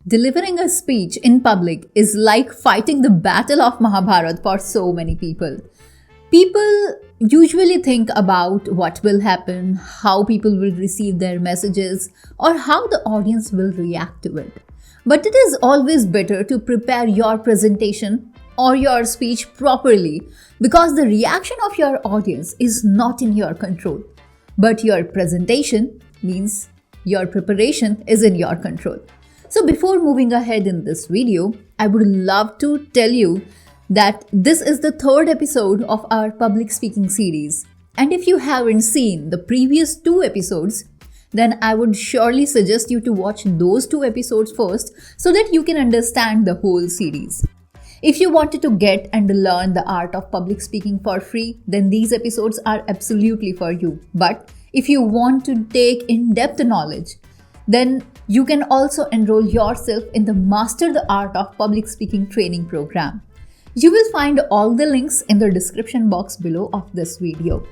Delivering a speech in public is like fighting the battle of Mahabharata for so many people. People usually think about what will happen, how people will receive their messages, or how the audience will react to it. But it is always better to prepare your presentation or your speech properly because the reaction of your audience is not in your control. But your presentation means your preparation is in your control. So before moving ahead in this video, I would love to tell you that this is the third episode of our public speaking series. And if you haven't seen the previous two episodes, then I would surely suggest you to watch those two episodes first so that you can understand the whole series. If you wanted to get and learn the art of public speaking for free, then these episodes are absolutely for you. But if you want to take in-depth knowledge, then you can also enroll yourself in the Master the Art of Public Speaking training program. You will find all the links in the description box below of this video.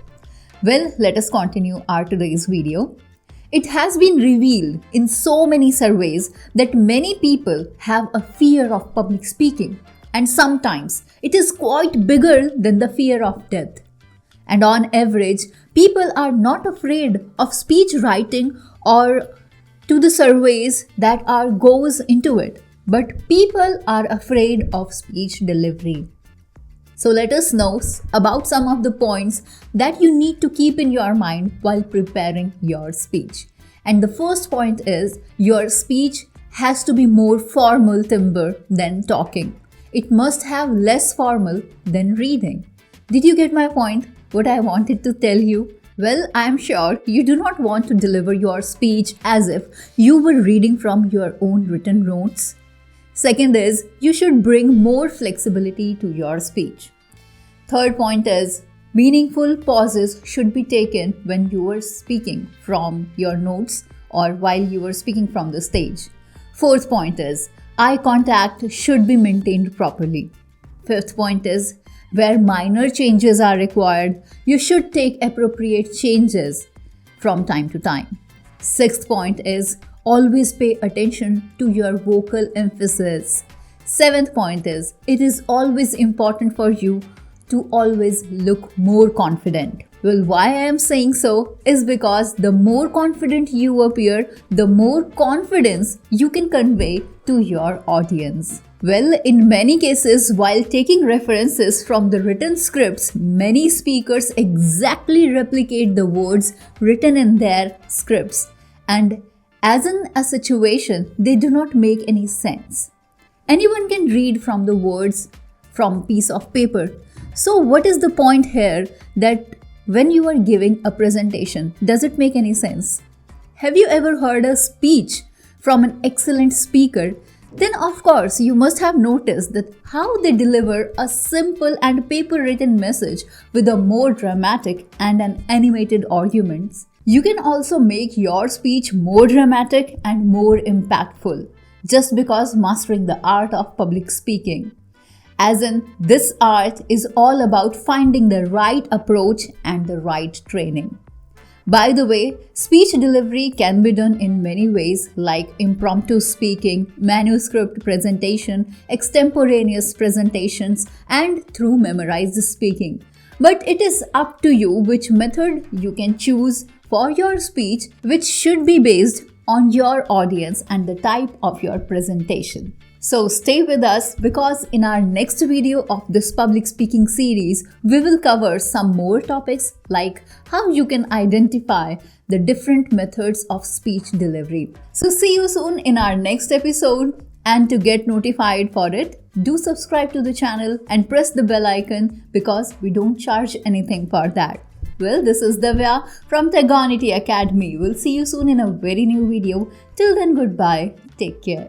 Well, let us continue our today's video. It has been revealed in so many surveys that many people have a fear of public speaking, and sometimes it is quite bigger than the fear of death. And on average, people are not afraid of speech writing or to the surveys that goes into it, but people are afraid of speech delivery. So let us know about some of the points that you need to keep in your mind while preparing your speech. And the first point is your speech has to be more formal timbre than talking. It must have less formal than reading. Did you get my point? What I wanted to tell you? Well, I am sure you do not want to deliver your speech as if you were reading from your own written notes. Second is, you should bring more flexibility to your speech. Third point is, meaningful pauses should be taken when you are speaking from your notes or while you are speaking from the stage. Fourth point is, eye contact should be maintained properly. Fifth point is, where minor changes are required, you should take appropriate changes from time to time. Sixth point is, always pay attention to your vocal emphasis. Seventh point is, it is always important for you to always look more confident. Well, why I am saying so is because the more confident you appear, the more confidence you can convey to your audience. Well, in many cases, while taking references from the written scripts, many speakers exactly replicate the words written in their scripts. And as in a situation, they do not make any sense. Anyone can read from the words from a piece of paper. So what is the point here that when you are giving a presentation, does it make any sense? Have you ever heard a speech from an excellent speaker? Then of course you must have noticed that how they deliver a simple and paper-written message with a more dramatic and an animated arguments. You can also make your speech more dramatic and more impactful just because mastering the art of public speaking. As in, this art is all about finding the right approach and the right training. By the way, speech delivery can be done in many ways like impromptu speaking, manuscript presentation, extemporaneous presentations, and through memorized speaking. But it is up to you which method you can choose for your speech, which should be based on your audience and the type of your presentation. So stay with us because in our next video of this public speaking series, we will cover some more topics like how you can identify the different methods of speech delivery. So see you soon in our next episode, and to get notified for it, do subscribe to the channel and press the bell icon because we don't charge anything for that. Well, this is Divya from Tegonity Academy. We'll see you soon in a very new video. Till then, goodbye. Take care.